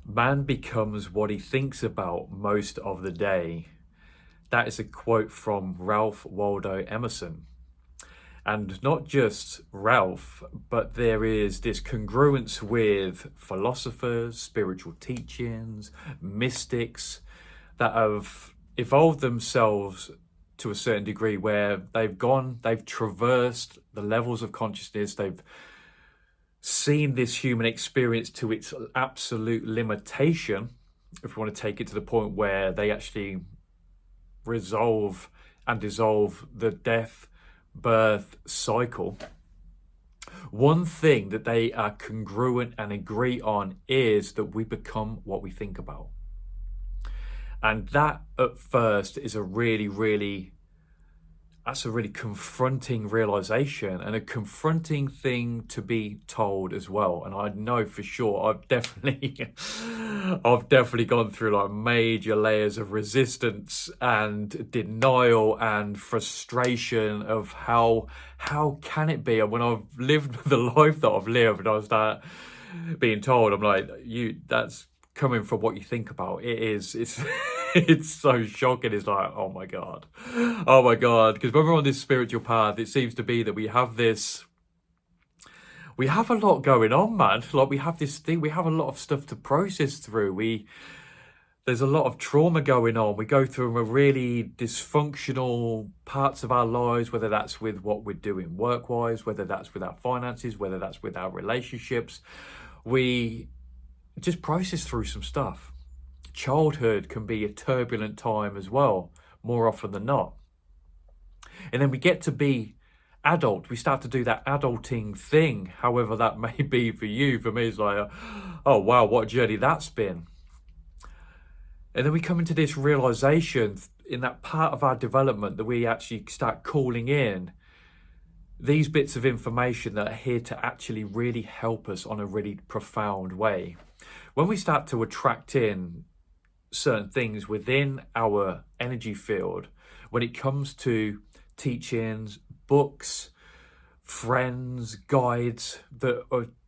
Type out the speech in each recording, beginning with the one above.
Man becomes what he thinks about most of the day. That is a quote from Ralph Waldo Emerson. And not just Ralph, but there is this congruence with philosophers, spiritual teachings, mystics that have evolved themselves to a certain degree where they've traversed the levels of consciousness, they've seen this human experience to its absolute limitation, if we want to take it to the point where they actually resolve and dissolve the death birth cycle. One thing that they are congruent and agree on is that we become what we think about. And that at first is a really confronting realization and a confronting thing to be told as well. And I know for sure I've definitely gone through like major layers of resistance and denial and frustration of how can it be. And when I've lived the life that I've lived and I start being told, I'm like, that's coming from what you think about. It's it's so shocking. It's like, oh my god, because when we're on this spiritual path, it seems to be that we have a lot going on, man. Like we have this thing, we have a lot of stuff to process through. There's a lot of trauma going on. We go through a really dysfunctional parts of our lives, whether that's with what we're doing work-wise, whether that's with our finances, whether that's with our relationships. We just process through some stuff. Childhood can be a turbulent time as well, more often than not. And then we get to be adult. We start to do that adulting thing, however that may be for you. For me, it's like, oh wow, what a journey that's been. And then we come into this realization in that part of our development that we actually start calling in these bits of information that are here to actually really help us on a really profound way. When we start to attract in certain things within our energy field, when it comes to teachings, books, friends, guides that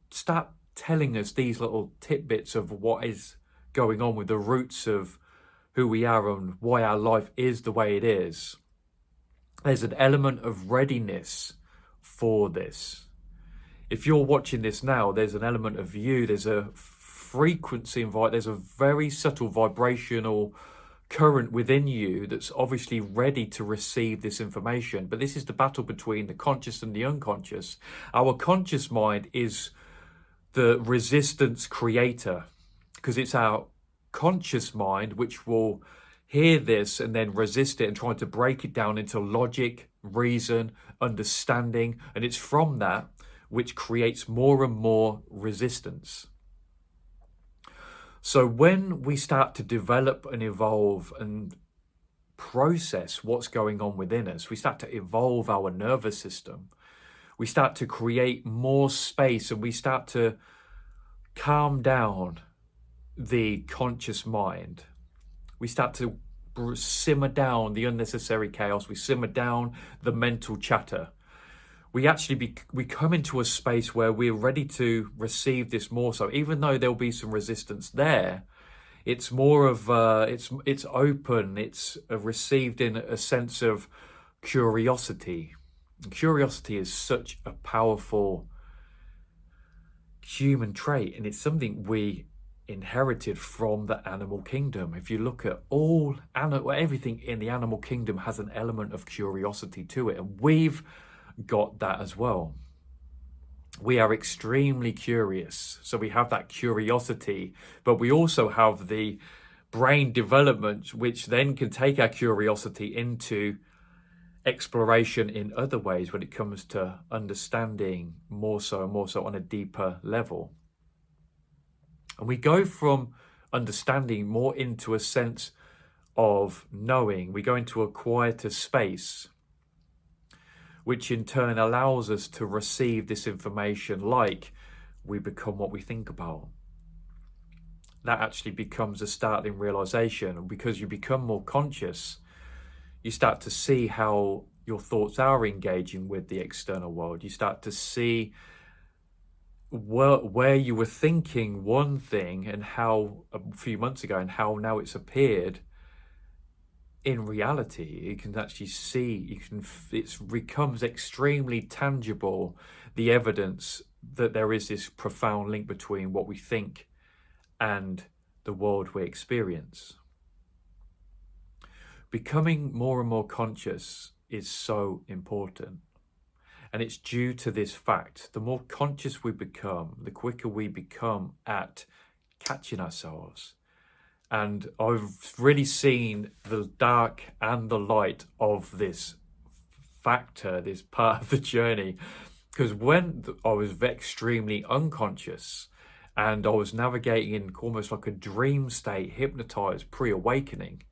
start telling us these little tidbits of what is going on with the roots of who we are and why our life is the way it is, there's an element of readiness for this. If you're watching this now, there's an element of you, there's a frequency invite, there's a very subtle vibrational current within you that's obviously ready to receive this information. But this is the battle between the conscious and the unconscious. Our conscious mind is the resistance creator, because it's our conscious mind which will hear this and then resist it and try to break it down into logic, reason, understanding, and it's from that which creates more and more resistance. So when we start to develop and evolve and process what's going on within us, we start to evolve our nervous system, we start to create more space, and we start to calm down the conscious mind. We start to simmer down the unnecessary chaos. We simmer down the mental chatter. We actually we come into a space where we're ready to receive this more. So even though there'll be some resistance there, it's more of it's open. It's received in a sense of curiosity. Curiosity is such a powerful human trait, and it's something we inherited from the animal kingdom. If you look at everything in the animal kingdom has an element of curiosity to it, and we've got that as well. We are extremely curious, so we have that curiosity, but we also have the brain development which then can take our curiosity into exploration in other ways when it comes to understanding more so on a deeper level. And we go from understanding more into a sense of knowing. We go into a quieter space, which in turn allows us to receive this information, like we become what we think about. That actually becomes a startling realization. And because you become more conscious, you start to see how your thoughts are engaging with the external world. You start to see where you were thinking one thing and how a few months ago and how now it's appeared in reality. You can actually see, it becomes extremely tangible, the evidence that there is this profound link between what we think and the world we experience. Becoming more and more conscious is so important. And it's due to this fact. The more conscious we become, the quicker we become at catching ourselves. And I've really seen the dark and the light of this factor, this part of the journey. Because when I was extremely unconscious and I was navigating in almost like a dream state, hypnotized, pre-awakening,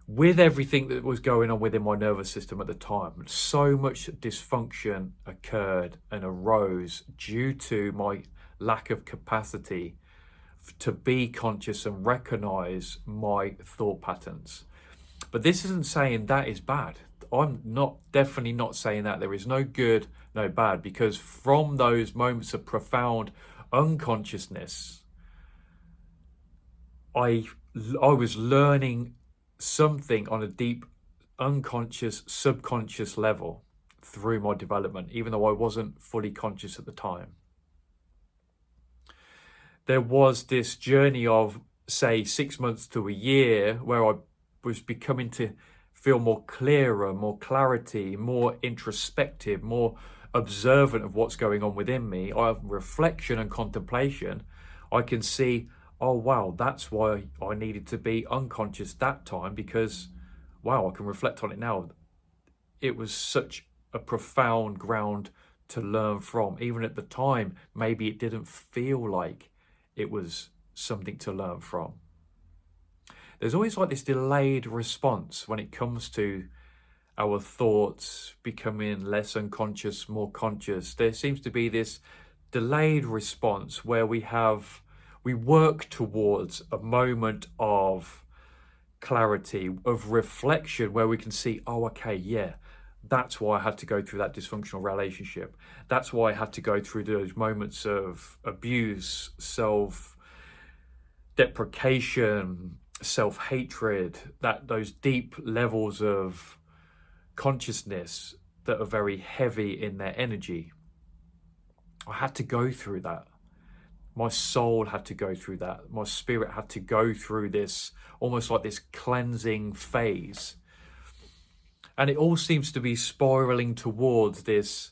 with everything that was going on within my nervous system at the time, so much dysfunction occurred and arose due to my lack of capacity to be conscious and recognize my thought patterns. But this isn't saying that is bad. I'm definitely not saying that. There is no good, no bad, because from those moments of profound unconsciousness, I was learning something on a deep unconscious, subconscious level through my development, even though I wasn't fully conscious at the time. There was this journey of, say, 6 months to a year where I was becoming to feel more clearer, more clarity, more introspective, more observant of what's going on within me. I have reflection and contemplation. I can see, oh wow, that's why I needed to be unconscious that time, because wow, I can reflect on it now. It was such a profound ground to learn from. Even at the time, maybe it didn't feel like it was something to learn from. There's always like this delayed response when it comes to our thoughts becoming less unconscious, more conscious. There seems to be this delayed response where we work towards a moment of clarity, of reflection, where we can see, oh, okay, yeah, that's why I had to go through that dysfunctional relationship. That's why I had to go through those moments of abuse, self-deprecation, self-hatred, those deep levels of consciousness that are very heavy in their energy. I had to go through that. My soul had to go through that. My spirit had to go through this, almost like this cleansing phase. And it all seems to be spiraling towards this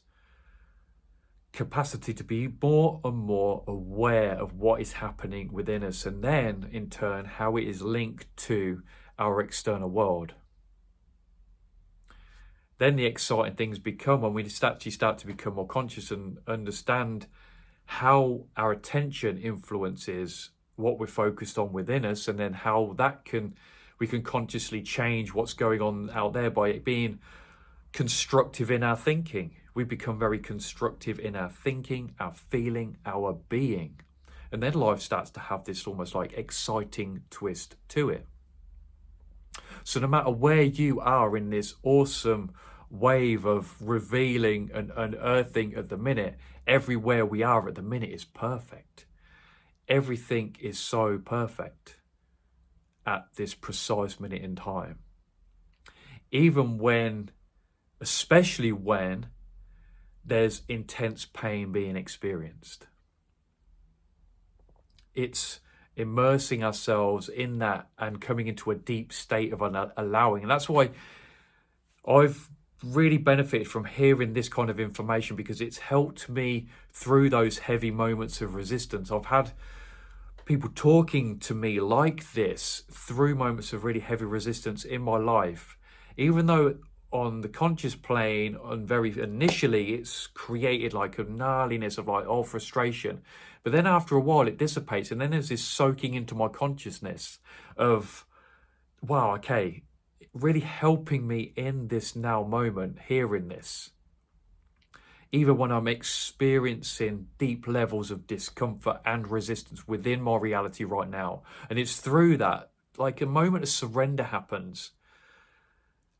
capacity to be more and more aware of what is happening within us, and then in turn how it is linked to our external world. Then the exciting things become when we actually start to become more conscious and understand how our attention influences what we're focused on within us, and then how we can consciously change what's going on out there by it being constructive in our thinking. We become very constructive in our thinking, our feeling, our being. And then life starts to have this almost like exciting twist to it. So no matter where you are in this awesome wave of revealing and unearthing at the minute, everywhere we are at the minute is perfect. Everything is so perfect at this precise minute in time. Especially when there's intense pain being experienced. It's immersing ourselves in that and coming into a deep state of allowing. And that's why I've really benefited from hearing this kind of information, because it's helped me through those heavy moments of resistance. I've had people talking to me like this through moments of really heavy resistance in my life, even though on the conscious plane, very initially, it's created like a gnarliness of like, frustration. But then after a while, it dissipates. And then there's this soaking into my consciousness of, wow, okay, really helping me in this now moment, hearing this. Even when I'm experiencing deep levels of discomfort and resistance within my reality right now. And it's through that, like a moment of surrender happens.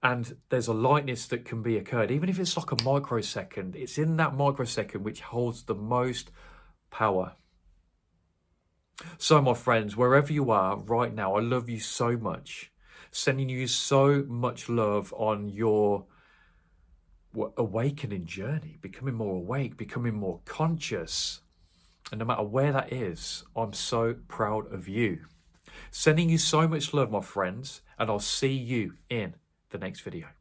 And there's a lightness that can be occurred, even if it's like a microsecond. It's in that microsecond which holds the most power. So, my friends, wherever you are right now, I love you so much. Sending you so much love on your awakening journey, becoming more awake, becoming more conscious. And no matter where that is, I'm so proud of you. Sending you so much love, my friends, and I'll see you in the next video.